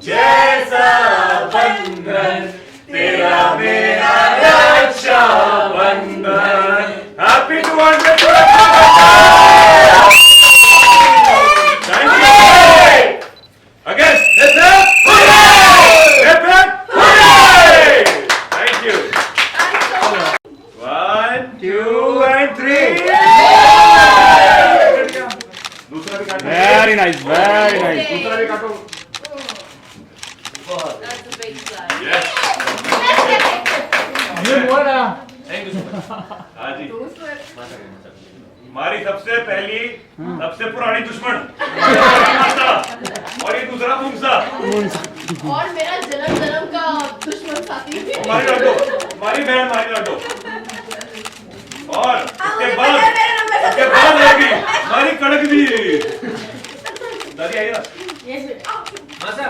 जैसा बंधन तेरा मेरा Raksha Bandhan. Happy to thank you again thank you 1 2 and 3 दूसरा भी काटो। Very nice very nice. दूसरा भी काटो। That's a big slide. Yes. ये हुआ ना। Thank you so much. हाँ जी। हमारी सबसे पहली सबसे पुरानी दुश्मन और ये दूसरा मुंगसा और मेरा जन्म जन्म का दुश्मन साथी। हमारी लड्डू हमारी बहन हमारी लड्डू और उसके बाद रहेगी हमारी कड़क भी। दादी आइए ना। Yes बेटा। मासा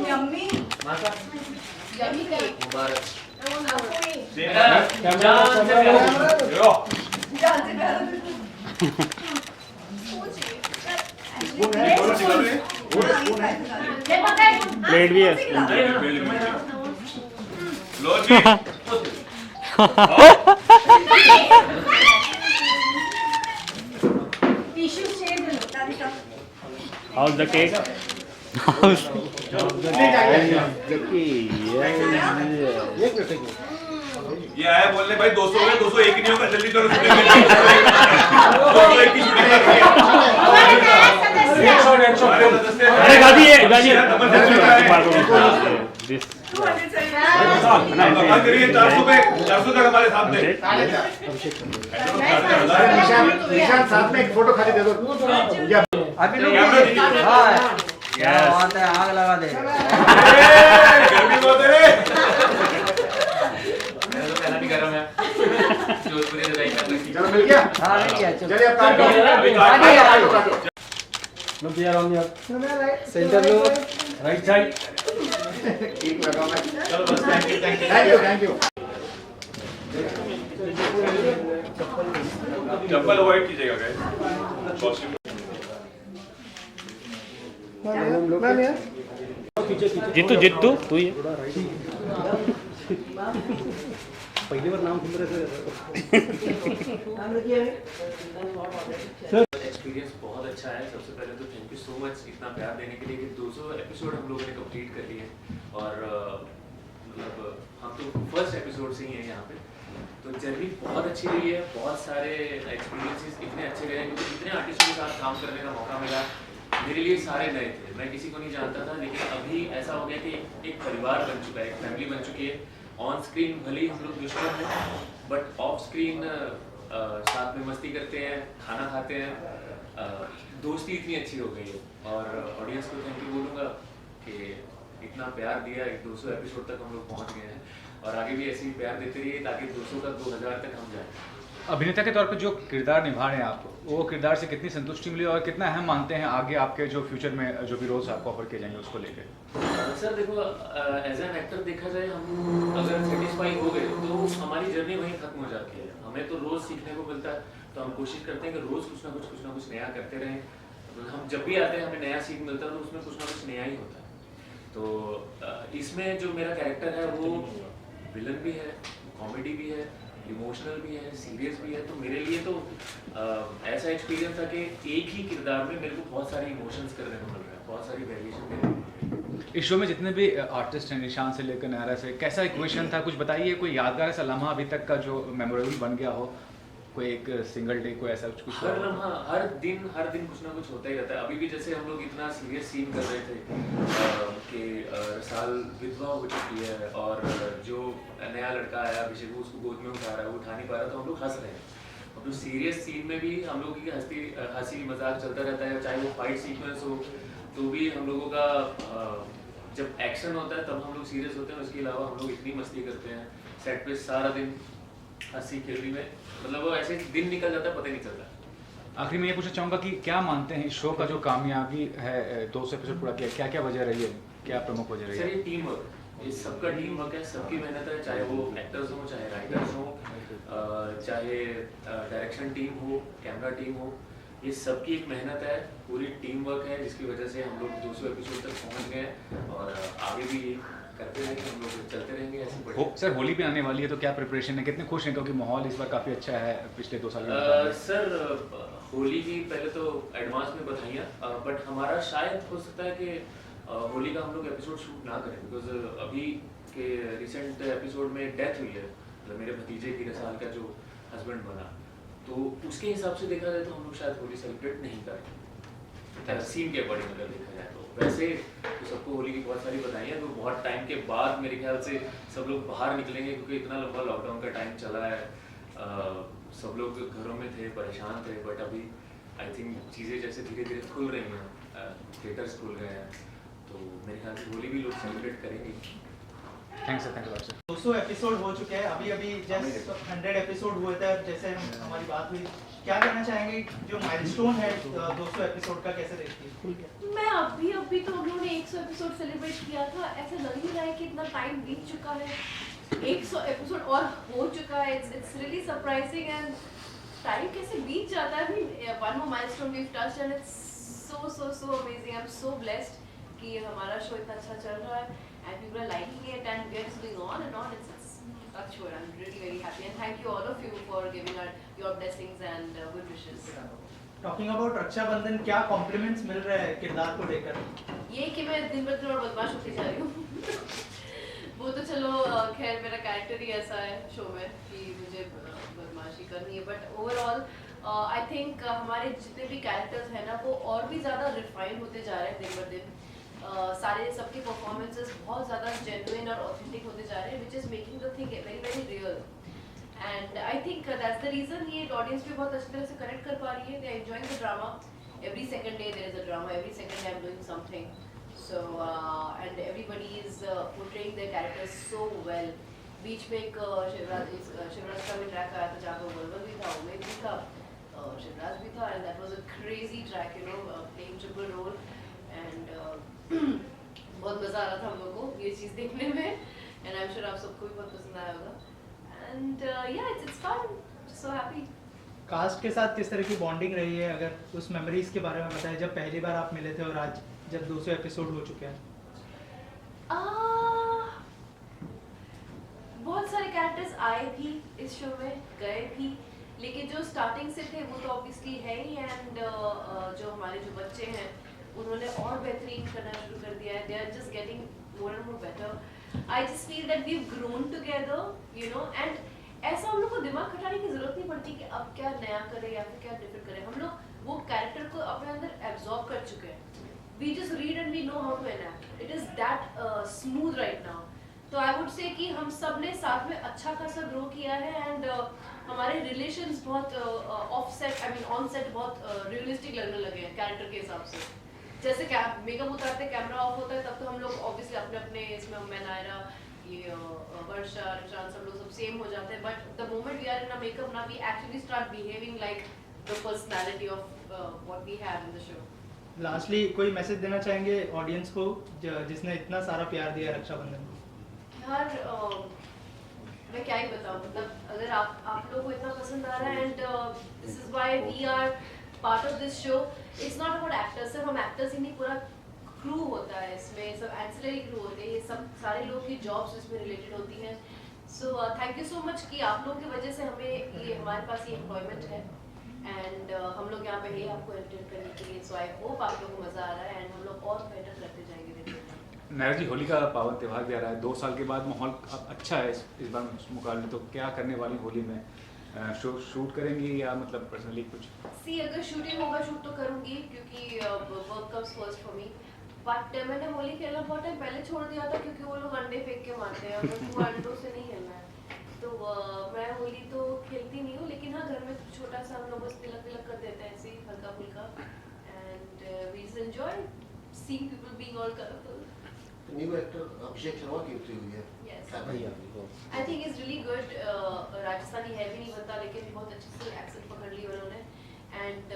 यम्मी मासा यम्मी केक। मुबारक। जान से यो प्लेट भी है। लो जी। टिश्यू शेड लो। How's the cake? ये आया बोलने भाई 200 हो गए 201 नहीं होगा जल्दी करो शूटिंग 201 की शूटिंग कर रही है। अरे गाड़ी है गाड़ी है। दिस करिए 400 पे 400 तक हमारे साथ थे। निशान साथ में एक फोटो खाली दे दो। अभी लोग कैमरा क्या बात है, आग लगा दे। गर्मी बहुत है रे। पहला भी गरम है। जोधपुरी दवाई कर रखी। चलो मिल गया। हाँ मिल गया। चलो चलिए अब काटो। अभी काटो। Look here on your centre low. right side. ठीक लगा मैं। चलो बस thank you thank you. Chappal avoid कीजिएगा गाइस। कॉस्ट्यूम जितू जितू तू ही पहली बार नाम सुन रहे एक्सपीरियंस बहुत अच्छा है। सबसे पहले तो थैंक यू सो मच इतना प्यार देने के लिए कि 200 एपिसोड हम लोगों ने कंप्लीट कर लिए और मतलब हम तो फर्स्ट एपिसोड से ही हैं यहाँ पे। तो जर्नी बहुत अच्छी रही है। बहुत सारे एक्सपीरियंसेस इतने अच्छे रहे क्योंकि इतने आर्टिस्टों के साथ काम करने का मौका मिला। मेरे लिए सारे नए थे, मैं किसी को नहीं जानता था, लेकिन अभी ऐसा हो गया कि एक परिवार बन चुका है, एक फैमिली बन चुकी है। ऑन स्क्रीन भले ही हम लोग दुश्मन हैं बट ऑफ स्क्रीन साथ में मस्ती करते हैं, खाना खाते हैं। दोस्ती इतनी अच्छी हो गई है और ऑडियंस को थैंक यू बोलूँगा कि इतना प्यार दिया। 200 एपिसोड तक हम लोग पहुँच गए हैं और आगे भी ऐसे ही प्यार देते रहिए ताकि 200 का 2000 तक हम जाएँ। अभिनेता के तौर पे जो किरदार निभा रहे हैं आप, वो किरदार से कितनी संतुष्टि मिली और कितना अहम मानते हैं आगे आपके जो फ्यूचर में जो भी रोल्स आपको ऑफर किए जाएंगे उसको लेकर? सर देखो, एज एन एक्टर देखा जाए हम अगर सेटिस्फाई हो गए तो हमारी जर्नी वहीं खत्म हो जाती है। हमें तो रोज़ सीखने को मिलता है, तो हम कोशिश करते हैं कि रोज़ कुछ ना कुछ नया करते रहें। हम जब भी आते हैं हमें नया सीख मिलता है तो उसमें कुछ ना कुछ नया ही होता है। तो इसमें जो मेरा कैरेक्टर है वो विलन भी है, कॉमेडी भी है, इमोशनल भी है, सीरियस भी है। तो मेरे लिए तो ऐसा एक्सपीरियंस था कि एक ही किरदार में मेरे को बहुत सारे इमोशंस करने को मिल रहा है, बहुत सारी वेरिएशन मेरे को। इस शो में जितने भी आर्टिस्ट हैं, निशान से लेकर नायरा से, कैसा इक्वेशन था? कुछ बताइए, कोई यादगार ऐसा लम्हा अभी तक का जो मेमोरेबल बन गया हो, कोई एक सिंगल डे को ऐसा कुछ? हर लम्हा हर दिन कुछ ना कुछ होता ही रहता है। अभी भी जैसे हम लोग इतना सीरियस सीन कर रहे थे कि साल विधवा हो चुकी है और जो नया लड़का आया अभिषेक उसको गोद में उठा रहा है, वो उठा नहीं पा रहा, तो हम लोग हंस रहे हैं। और जो सीरियस सीन में भी हम लोगों की हंसी मजाक चलता रहता है, चाहे वो फाइट सीक्वेंस हो तो भी हम लोगों का जब एक्शन होता है तब हम लोग सीरियस होते हैं। उसके अलावा हम लोग इतनी मस्ती करते हैं सेट पे, सारा दिन हंसी खेलने में, मतलब वो ऐसे दिन निकल जाता है, पता ही नहीं चलता। आखिर में ये पूछना चाहूँगा कि क्या मानते हैं इस शो का जो कामयाबी है, 200 एपिसोड पूरा किया, क्या क्या वजह रही है, क्या प्रमुख वजह रही सर है? ये टीम वर्क, ये सबका टीम वर्क है, सबकी मेहनत है, चाहे वो एक्टर्स हो, चाहे राइटर्स हो, चाहे डायरेक्शन टीम हो, कैमरा टीम हो, ये सबकी एक मेहनत है, पूरी टीम वर्क है, जिसकी वजह से हम लोग 200 एपिसोड तक पहुंच गए हैं और आगे भी ये करते रहेंगे, हम लोग चलते रहेंगे ऐसे बढ़िया। सर होली भी आने वाली है तो क्या प्रिपरेशन है, कितने खुश हैं क्योंकि माहौल इस बार काफ़ी अच्छा है पिछले 2 साल के सर होली की पहले तो एडवांस में बधाइयाँ, बट हमारा शायद हो सकता है कि होली का हम लोग एपिसोड शूट ना करें, बिकॉज अभी के रिसेंट एपिसोड में डेथ हुई है, मतलब मेरे भतीजे की रसाल का जो हस्बैंड बना, तो उसके हिसाब से देखा जाए तो हम लोग शायद होली सेलिब्रेट नहीं करें सीन के अकॉर्डिंग अगर देखा जाए तो। वैसे तो सबको होली की बहुत सारी बधाइयाँ, तो बहुत टाइम के बाद मेरे ख्याल से सब लोग बाहर निकलेंगे, क्योंकि इतना लंबा लॉकडाउन का टाइम चला है, सब लोग घरों में थे, परेशान थे, बट अभी आई थिंक चीज़ें जैसे धीरे धीरे खुल रही हैं, थिएटर्स खुल गए हैं, तो मेरे ख्याल से होली भी लोग सेलिब्रेट करेंगे। Thanks sir. 200 एपिसोड हो चुके हैं, अभी जस्ट 100 एपिसोड हुए थे, जैसे हमारी बात हुई, क्या कहना चाहेंगे जो माइलस्टोन है 200 एपिसोड का, कैसे देखती है? मैं अभी तो हम लोगों ने 100 एपिसोड सेलिब्रेट किया था, ऐसा लग ही रहा है कि इतना टाइम बीत चुका है, 100 एपिसोड और हो चुका है, it's really surprising and time कैसे बीत जाता है। One more milestone we have touched and it's so amazing, I am so blessed कि हमारा शो इतना अच्छा चल रहा है and people are liking it and it's going on and on. It's touch wood. I'm really very happy and thank you all of you for giving your blessings and good wishes. Talking about Rakshabandhan, क्या compliments मिल रहे हैं किरदार को लेकर? ये कि मैं दिन ब दिन और बदमाश होती जा रही हूँ वो तो चलो खैर मेरा कैरेक्टर ही ऐसा है शो में कि मुझे बदमाशी करनी है, बट ओवरऑल आई थिंक हमारे जितने भी कैरेक्टर्स हैं ना वो और भी ज़्यादा रिफाइन होते जा रहे हैं दिन ब दिन। सारे सबके परफॉर्मेंसेस बहुत ज़्यादा जेन्युइन और ऑथेंटिक होते जा रहे हैं, which is making the thing very very real, and I think that's the reason ये ऑडियंस भी बहुत अच्छी तरह से कनेक्ट कर पा रही है। They are enjoying the drama, every second day there is a drama, every second day I am doing something, so and everybody is portraying their characters so well. बीच में एक शिवराज का भी ट्रैक आया था जहाँ पर वल्लभ भी था, उमेद भी था, शिवराज भी था, and that was a crazy track, you know, playing triple role, and बहुत मज़ा आ रहा था हम लोगों को ये चीज़ देखने में, एंड आई एम श्योर आप सबको भी बहुत पसंद आया होगा, and yeah it's fun, so happy. Cast के साथ किस तरह की बॉन्डिंग रही है, अगर उस मेमोरीज के बारे में बताएं जब पहली बार आप मिले थे और आज जब 200 एपिसोड हो चुके हैं? बहुत सारे कैरेक्टर्स आए भी इस शो में, गए भी, लेकिन जो स्टार्टिंग से थे वो तो ऑब्वियसली है ही, एंड जो हमारे जो बच्चे हैं उन्होंने और बेहतरीन करना शुरू कर दिया है, they are just getting more and more better. I just feel that we have grown together, you know, and ऐसा हम लोग को दिमाग खटाने की जरूरत नहीं पड़ती कि अब क्या नया करें या फिर क्या डिफरेंट करें, हम लोग वो कैरेक्टर को अपने अंदर एब्जॉर्ब कर चुके हैं, we just read and we know how to enact, it is that smooth right now. तो आई वुड से कि हम सब ने साथ में अच्छा खासा ग्रो किया है, एंड हमारे रिलेशंस बहुत of set I mean on set बहुत रियलिस्टिक लगने लगे हैं कैरेक्टर के हिसाब से। जैसे मेकअप उतारते कैमरा ऑफ होता है तब तो हम लोग ऑब्वियसली अपने अपने इसमें मैं नायरा ये वर्षा रिशान सब लोग सब सेम हो जाते हैं, but the moment we are in a makeup ना we actually start behaving like the personality of what we have in the show. Lastly कोई मैसेज देना चाहेंगे ऑडियंस को जिसने इतना सारा प्यार दिया रक्षाबंधन को? यार मैं क्या ही बताऊं, मतलब अगर आप लोगों को इतना पसंद आ रहा है, and this is why we are part of this show, it's not about actors, सिर्फ हम एक्टर्स ही नहीं, पूरा क्रू होता है इसमें, सब एंसिलरी क्रू होते हैं, ये सब सारे लोग की जॉब्स इसमें रिलेटेड होती हैं। So thank you so much कि आप लोगों की वजह से हमें ये हमारे पास ये एम्प्लॉयमेंट है, एंड हम लोग यहाँ पे है आपको एंटरटेन करने के लिए, सो आई होप आप लोगों को मज़ा आ रहा है, एंड हम लोग और बेटर करते जाएंगे। नायरा जी, होली का पावन त्यौहार भी आ रहा है, 2 साल के बाद माहौल अच्छा है इस बार मुकाबले, तो क्या करने वाली होली में शूट करेंगी या मतलब पर्सनली कुछ? सी अगर शूटिंग होगा शूट तो करूँगी, क्योंकि work comes first for me, but मैंने होली खेलना बहुत टाइम पहले छोड़ दिया था, क्योंकि वो लोग अंडे फेंक के मारते हैं, मुझे अंडों से नहीं खेलना है, तो मैं होली तो खेलती नहीं हूँ, लेकिन हाँ घर में छोटा सा हम लोग बस तिलक विलक कर देते हैं ऐसे ही हल्का फुल्का, and we just enjoy seeing people being all colourful. New actor Abhishek Sharma की एंट्री हुई है। Yes. I think it's really good. Rajasthani है भी नहीं बनता, लेकिन बहुत अच्छे से एक्सेंट पकड़ ली उन्होंने, एंड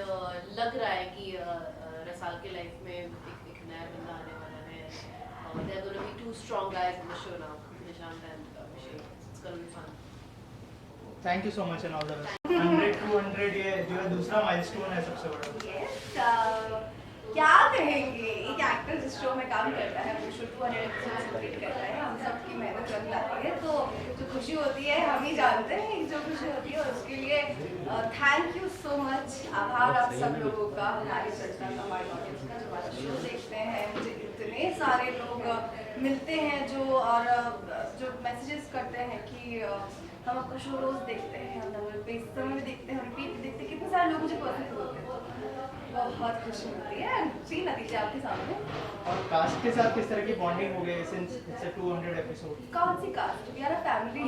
लग रहा है कि रसाल के लाइफ में एक नया बंदा आने वाला है, और there are going to be 2 strong guys in the show now, Nishant and Abhishek. It's going to be fun. Thank you so much and all the best. 100 to 100 ये जो है दूसरा माइलस्टोन है सबसे बड़ा। Yes, क्या कहेंगे, एक एक्टर जिस शो में काम करता है वो शो 200 एपिसोड कंप्लीट करता है, हम सबकी मेहनत रंग लाती है, तो जो खुशी होती है हम ही जानते हैं जो खुशी होती है, उसके लिए थैंक यू सो मच, आभार आप सब लोगों का, हमारी रचना का, हमारी ऑडियंस का जो हमारा शो देखते हैं। मुझे इतने सारे लोग मिलते हैं जो और जो मैसेजेस करते हैं कि हम आपका शो रोज देखते हैं, हम डबल पे इस समय देखते हैं, रिपीट देखते हैं, कितने सारे लोग मुझे पर्सनली बोलते हैं, बहुत खुशी होती है। जी नतीजे आपके सामने। और कास्ट के साथ किस तरह की बॉन्डिंग हो गई सिंस इट्स अ 200 एपिसोड? कौन सी cast, we are a family.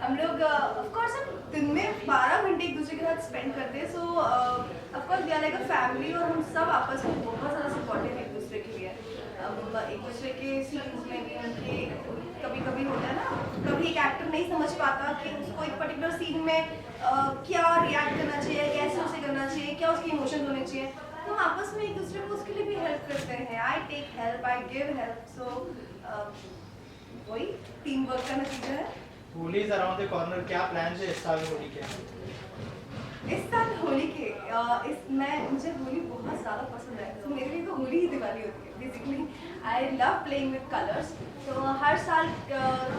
हम लोग ऑफ कोर्स हम दिन में 12 घंटे एक दूसरे के साथ स्पेंड करते हैं, so of course we are like a family, और हम सब आपस में बहुत ज़्यादा सपोर्टिव एक दूसरे के लिए, एक दूसरे के सीन्स में भी उनके कभी कभी होता है ना, कभी एक एक्टर नहीं समझ पाता कि उसको एक पर्टिकुलर सीन में क्या रिएक्ट करना चाहिए, कैसे उसे करना चाहिए, क्या उसके इमोशंस होने चाहिए, तो हम आपस में एक दूसरे को उसके लिए भी हेल्प करते हैं। I take help, I give help, so वही टीम वर्क का नतीजा है। Holi is around the corner, क्या प्लान है इस साल होली के? इस साल होली के मुझे होली बहुत ज़्यादा पसंद है, तो मेरे लिए तो होली ही दिवाली होती है basically. I love playing with colours, तो हर साल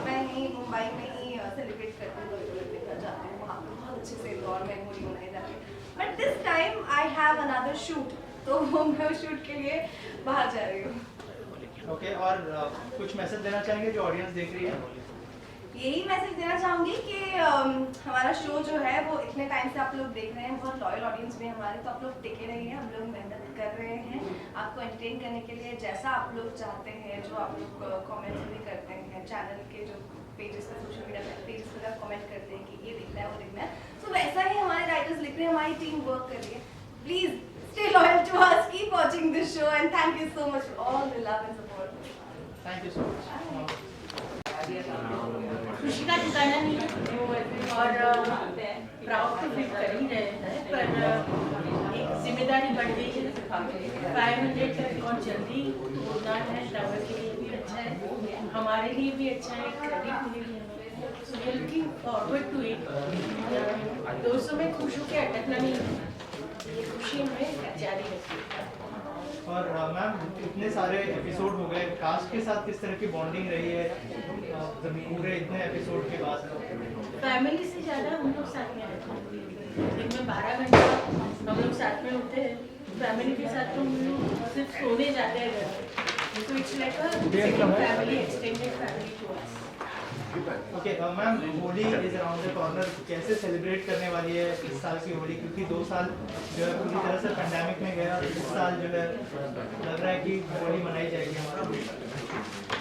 मैं ही मुंबई में ही सेलिब्रेट करती हूँ, देखना चाहती हूँ, वहाँ पर बहुत अच्छे से इंदौर में होली मनाई जाती है। But this time I have another shoot, तो मैं उस शूट के लिए बाहर जा रही हूँ। ओके, और कुछ मैसेज देना चाहेंगे जो ऑडियंस देख रही है? यही मैसेज देना चाहूँगी कि हमारा शो जो है वो इतने टाइम से आप लोग देख रहे हैं, बहुत लॉयल ऑडियंस भी है हमारे, तो आप लोग टिके रहिए, हम लोग मेहनत कर रहे हैं आपको एंटरटेन करने के लिए, जैसा आप लोग चाहते हैं, जो आप लोग कमेंट्स भी करते हैं चैनल के जो पेजेस पे, सोशल मीडिया पेजेस पर आप कमेंट करते हैं कि ये दिखना है वो दिखना है, तो वैसा ही हमारे राइटर्स लिख रहे हैं, हमारी टीम वर्क कर रही है। Please stay loyal to us, keep watching this show, and thank you so much for all the love and support. Thank you so much. खुशी का ठिकाना नहीं है और प्राउड तो फील कर ही रहे हैं, पर एक जिम्मेदारी बढ़ गई है। 500 का रिकॉर्ड जल्दी तोड़ना है, टावर के लिए भी अच्छा है, हमारे लिए भी अच्छा है, क्रेडिट मिलेगी हमें, so we are looking forward to it. 200 में खुश होकर अटकना नहीं है, ये खुशी हमें जारी रखी। और मैम इतने सारे एपिसोड हो गए, कास्ट के साथ किस तरह की बॉन्डिंग रही है पूरे इतने एपिसोड के बाद? फैमिली से ज़्यादा हम लोग साथ में रहते हैं, दिन में 12 घंटा हम लोग साथ में होते हैं, फैमिली के साथ तो हम लोग सिर्फ सोने जाते हैं घर में, तो it's like a second family, extended family to us. Okay ma'am, Holi is around the corner, कैसे सेलिब्रेट करने वाली है इस साल की होली? क्योंकि 2 साल जो है पूरी तरह से पैंडेमिक में गया, इस साल जो है लग रहा है कि होली मनाई जाएगी हमारा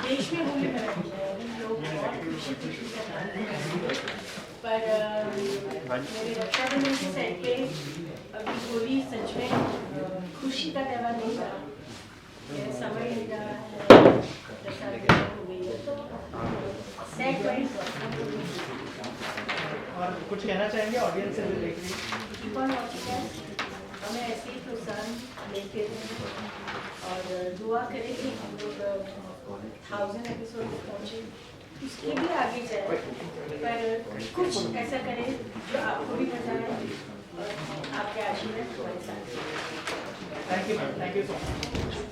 देश में होली मनाई जाएगी, लोग बहुत खुशी खुशी से मनाते हैं, पर मेरे रक्षाबंधन के साइड पे अभी होली सच में खुशी का त्यौहार नहीं रहा, ये समय नहीं रहा है, जैसा हो गई है, तो सैड पॉइंट। और कुछ कहना चाहेंगे ऑडियंस से जो देख रही है? कौन हमें ऐसे ही प्रोत्साहन देते रहें और दुआ करें कि हम लोग 1000 एपिसोड तक पहुँचे, उसके भी आगे जाए, पर कुछ ऐसा करें जो आपको भी मजा आए और आपके आशीर्वाद हमारे साथ। Thank you ma'am, thank you so much.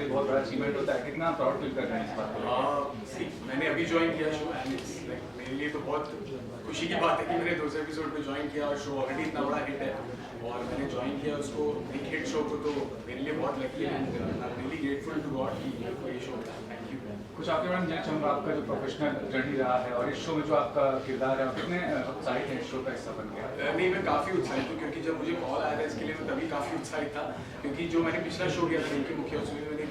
बहुत बड़ा अचीवमेंट होता है, कितना प्राउड फील कर रहे हैं इस बात को? मैंने अभी ज्वाइन किया शो, एंड मेरे लिए तो बहुत खुशी की बात है कि मैंने 200 एपिसोड में ज्वाइन किया और शो ऑलरेडी इतना बड़ा हिट है, और मैंने ज्वाइन किया उसको एक हिट शो को, तो मेरे लिए बहुत लकी है, and I am really grateful to God कि ये शो है। Thank you. कुछ आपके बारे में जानना चाहूँगा, आपका जो प्रोफेशनल जर्नी रहा है और इस शो में जो आपका किरदार है, कितने उत्साहित है इस शो का हिस्सा बन गया? नहीं, मैं काफ़ी उत्साहित हूँ, क्योंकि जब मुझे कॉल आया था इसके लिए मैं तभी काफ़ी उत्साहित था, क्योंकि जो मैंने पिछला शो किया था इनके मुखिया, उसमें मैंने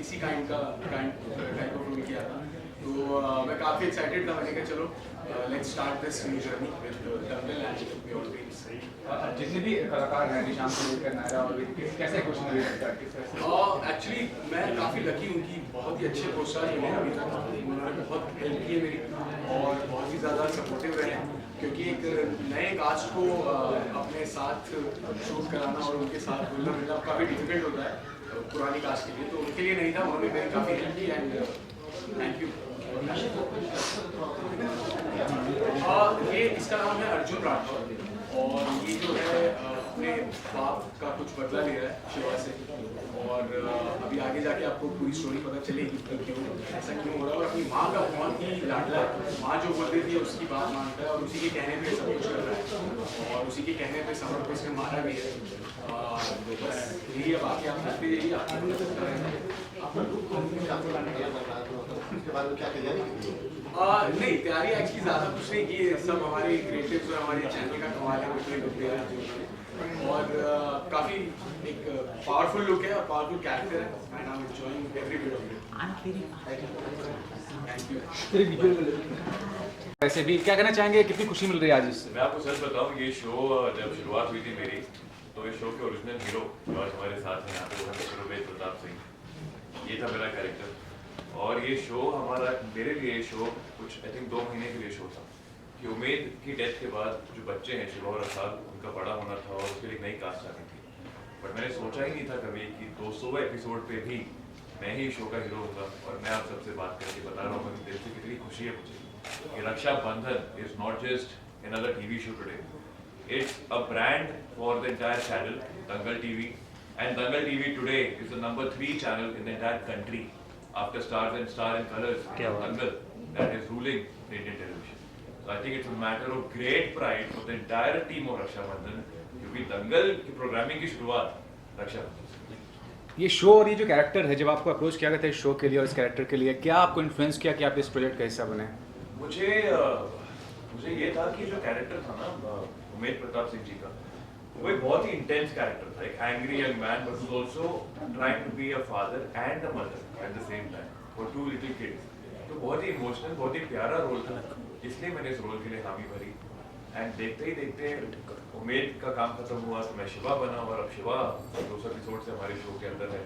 इसी टाइप ऑफ रोल किया था, तो मैं काफ़ी एक्साइटेड था। मैंने कहा चलो let's start this new journey with double and your dreams. जितने भी कलाकार हैं, निशान से लेकर नायरा, और कैसे क्वेश्चन लगता है किस तरह से? एक्चुअली मैं काफ़ी लकी हूँ कि बहुत ही अच्छे कोस्टार्स मिले अभी तक, उन्होंने बहुत हेल्प की है मेरी और बहुत ही ज़्यादा सपोर्टिव रहे हैं, क्योंकि एक नए कास्ट को अपने साथ शूट कराना और उनके साथ घुलना मिलना काफ़ी डिफिकल्ट होता है पुरानी कास्ट के लिए, तो उनके लिए नहीं था, उन्होंने मेरी काफ़ी हेल्प की, एंड थैंक यू। ये इसका नाम है अर्जुन राठौर और ये जो है अपने बाप का कुछ बदला ले रहा है शिवा से और अभी आगे जाके आपको पूरी स्टोरी पता चलेगी कि क्यों ऐसा क्यों हो रहा है और अपनी माँ का बहुत ही लाडला है। माँ जो बोलती थी उसकी बात मानता है और उसी के कहने पे सब कुछ कर रहा है और उसी के कहने पे समर को इसने मारा भी है। बस यही अब आके आप देखते जाइए आपको पता चलता उसके बाद में क्या तैयारी की? नहीं तैयारी एक्चुअली ज़्यादा कुछ नहीं की है, सब हमारे क्रिएटिव्स और हमारे चैनल का कमाल है उसमें लोग और काफ़ी एक पावरफुल लुक है और पावरफुल कैरेक्टर है and I am enjoying every bit of it. Thank you. वैसे भी क्या कहना चाहेंगे, कितनी खुशी मिल रही है आज इससे? मैं आपको सच बताऊं, ये शो जब शुरुआत हुई थी मेरी, तो इस शो के ओरिजिनल हीरो जो आज हमारे साथ हैं यहाँ पे, वो है सुरभेद प्रताप सिंह। ये था मेरा कैरेक्टर और ये शो हमारा, मेरे लिए ये शो कुछ आई थिंक 2 महीने के लिए शो था कि उमेद की डेथ के बाद जो बच्चे हैं शिवा और असाद, उनका बड़ा होना था और उसके लिए नई कास्ट आनी थी। बट मैंने सोचा ही नहीं था कभी कि 200वें एपिसोड पे भी मैं ही शो का हीरो होगा और मैं आप सबसे बात करके बता रहा हूँ दिल से कितनी खुशी है मुझे कि Rakshabandhan is not just another TV show today. It's a brand for the entire channel, Dangal TV, and Dangal TV today is the number 3 channel in the entire country after Stars and Star and Colors. Dangal that is ruling the Indian television. So I think it's a matter of great pride for the entire team of Rakshabandhan क्योंकि दंगल की programming की शुरुआत रक्षाबंधन। ये show और ये जो character है, जब आपको अप्रोच किया गया था इस शो के लिए और इस कैरेक्टर के लिए, क्या आपको इन्फ्लुएंस किया कि आप इस प्रोजेक्ट का हिस्सा बने? मुझे ये था कि जो कैरेक्टर था ना उमेद प्रताप सिंह जी का, वो एक बहुत ही इंटेंस कैरेक्टर था, एक angry young man but was also trying to be a father and a mother at the same time for 2 little kids. तो बहुत ही इमोशनल, बहुत ही प्यारा रोल था, इसलिए मैंने इस रोल के लिए हामी भरी। एंड देखते ही देखते उमेद का काम खत्म हुआ तो मैं शिवा बना और अब शिवा 200 एपिसोड से हमारे शो के अंदर है।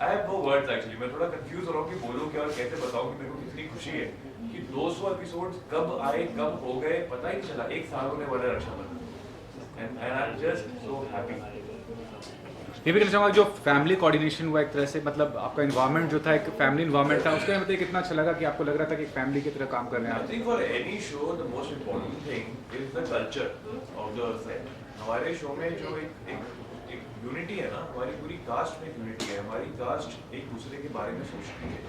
I have no words actually, मैं थोड़ा कंफ्यूज हो रहा हूँ कि बोलूँ क्या और कैसे बताऊँ कि मेरे को कितनी खुशी है कि 200 एपिसोड्स कब आए कब हो गए पता ही नहीं चला। 1 साल होने वाला है Rakshabandhan and I am just so happy. ये भी कहना चाहूँगा जो फैमिली कोऑर्डिनेशन हुआ एक तरह से, मतलब आपका इन्वायरमेंट जो था एक फैमिली इन्वायरमेंट था, उसके मतलब कितना अच्छा लगा कि आपको लग रहा था कि एक फैमिली की तरह काम कर रहे हैं आप? I think for any show the most important thing is the culture of the set. हमारे शो में जो एक यूनिटी है ना, हमारी पूरी कास्ट में यूनिटी है, हमारी कास्ट एक दूसरे के बारे में सोचती है,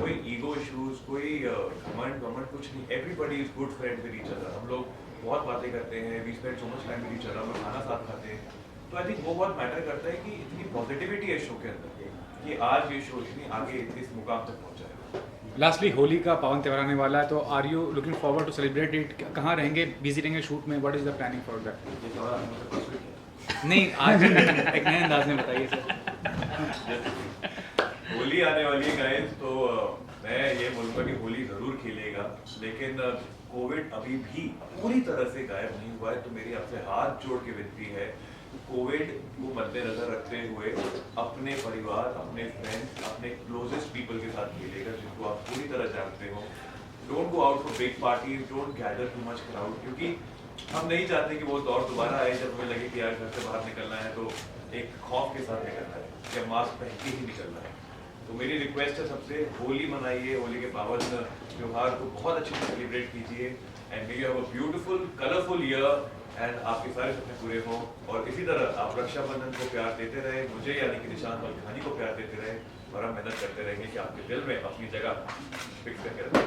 कोई ईगो इश्यूज, कोई घमंड कुछ नहीं, everybody is good friend with each other. हम लोग बहुत बातें करते हैं, we spend so much time with each other, हम लोग खाना साथ खाते हैं। तो आई थिंक वो बहुत मैटर करता है कि इतनी पॉजिटिविटी है शो के अंदर कि आज ये शो इतनी आगे इस मुकाम तक पहुंचा है। लास्टली होली का पावन त्यौहार आने वाला है, तो are you looking forward to celebrate it? कहाँ रहेंगे, बिजी रहेंगे शूट में? What is the planning for that? नहीं, आज एक नए अंदाज में बताइए सर। होली आने वाली है गाइस, तो मैं ये बोलूँगा कि होली ज़रूर खेलेगा, लेकिन कोविड अभी भी पूरी तरह से गायब नहीं हुआ है। तो मेरी आपसे हाथ जोड़ के विनती है, कोविड को मद्देनजर रखते हुए अपने परिवार, अपने फ्रेंड्स, अपने क्लोजेस्ट पीपल के साथ खेलेगा जिनको आप पूरी तरह जानते हो। Don't go out for big parties, don't gather too much crowd, क्योंकि हम नहीं चाहते कि वो दौर दोबारा आए जब हमें लगे कि यार घर से बाहर निकलना है तो एक खौफ के साथ निकलना है या मास्क पहन के ही निकलना है। तो मेरी रिक्वेस्ट है सबसे, होली मनाइए, होली के पावन त्यौहार को बहुत अच्छे से सेलिब्रेट कीजिए and may you have a beautiful colourful year and आपके सारे सपने पूरे हों। और इसी तरह आप रक्षाबंधन को प्यार देते रहे, मुझे यानी कि निशांत मलखानी को प्यार देते रहे और हम मेहनत करते रहेंगे कि आपके दिल में अपनी जगह फिक्स करके रखें।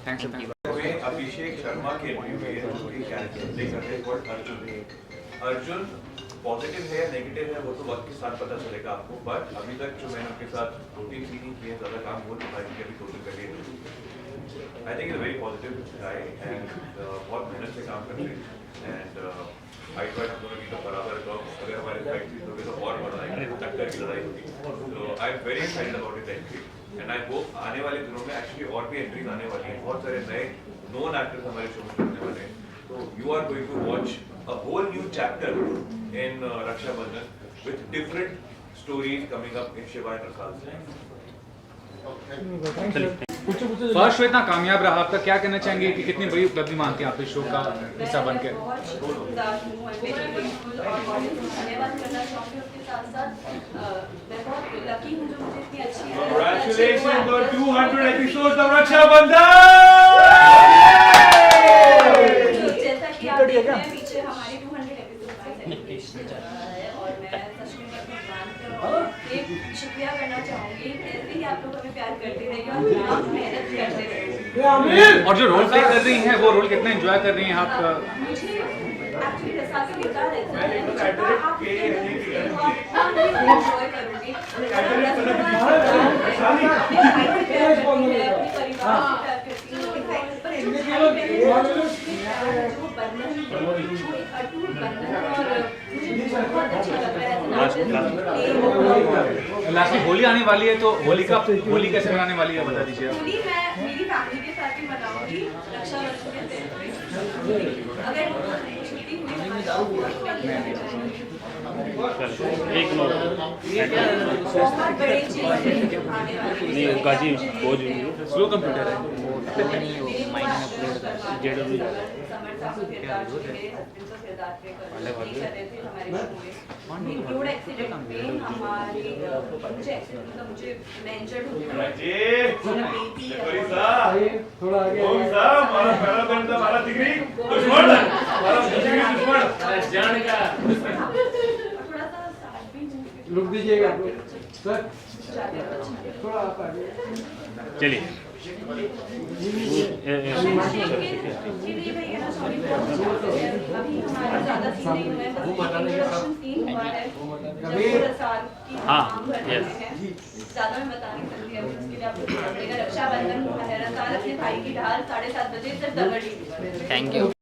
थैंक्स थैंक हमें अभिषेक शर्मा के अर्जुन पॉजिटिव है या नेगेटिव है वो तो वक्त के साथ पता चलेगा आपको, बट अभी तक जो मैंने उनके साथ 2-3 सीन किए, ज़्यादा काम हो नहीं पाया क्योंकि अभी टोटल करिए। I think is very positive guy and बहुत मेहनत से काम करते हैं एंड फाइट हम दोनों की तो बराबर है, तो अगर हमारे फाइट थी तो और मजा आएगा, टक्कर की लड़ाई होगी। तो I am very excited about it entry and I hope आने वाले दिनों में एक्चुअली और भी एंट्रीज आने वाली हैं, बहुत सारे नए नोन एक्टर्स हमारे शो में जुड़ने वाले हैं। तो you are going to watch a whole new chapter in Raksha Bandhan with different stories coming up in Shiva and Rasal's life. Okay. Thank you. First show इतना कामयाब रहा, आपका क्या कहना चाहेंगे कि कितनी बड़ी उपलब्धि मानती हैं आप इस शो का हिस्सा बन के? बहुत शुक्रगुजार हूँ और मेरी बिल्कुल और ऑडियंस को धन्यवाद करना चाहूँगी। उसके साथ साथ मैं बहुत लकी हूँ जो मुझे इतनी अच्छी Congratulations on 200 episodes of Rakshabandhan! जैसा कि आप देख रहे हैं पीछे हमारी 200 एपिसोड का सेलिब्रेशन चल रहा है और मैं सच में भगवान का एक शुक्रिया करना चाहूँगी। ऐसे ही आप लोग हमें प्यार करते रहिए और आप मेहनत करते रहिए। और जो रोल प्ले कर रही हैं वो रोल कितना एंजॉय कर रही हैं आप? मुझे एक्चुअली रसा का विचार ऐसा है कि जितना आप एंजॉय करोगे लास्ट में होली आने वाली है तो होली कैसे मनाने वाली है बता दीजिए। होली मैं मेरी फैमिली के साथ ही मनाऊंगी रक्षाबंधन के दिन। अगर छुट्टी हुई एक बहुत बड़ी चीज आने वाली नहीं है। गाजी बहुत जरूरी है, स्लो कंप्यूटर है। समर साहब का किरदार जो मेरे हस्बैंड का किरदार प्ले कर रहे थे हमारे शो में। रोड एक्सीडेंट में हमारी मुझे मैं इंजर्ड हो गई। थोड़ा आगे हमारा पहला दिन था, हमारा डिग्री दुश्मन है, हमारा डिग्री दुश्मन जान का थोड़ा सा साथ भी रुक दीजिएगा सर, थोड़ा आप आगे चलिए। ज्यादा मैं बता नहीं सकती अभी उसके लिए आपको रक्षाबंधन हर साल अपने भाई की ढाल 7:30 बजे सिर्फ दबड़ी। Thank you.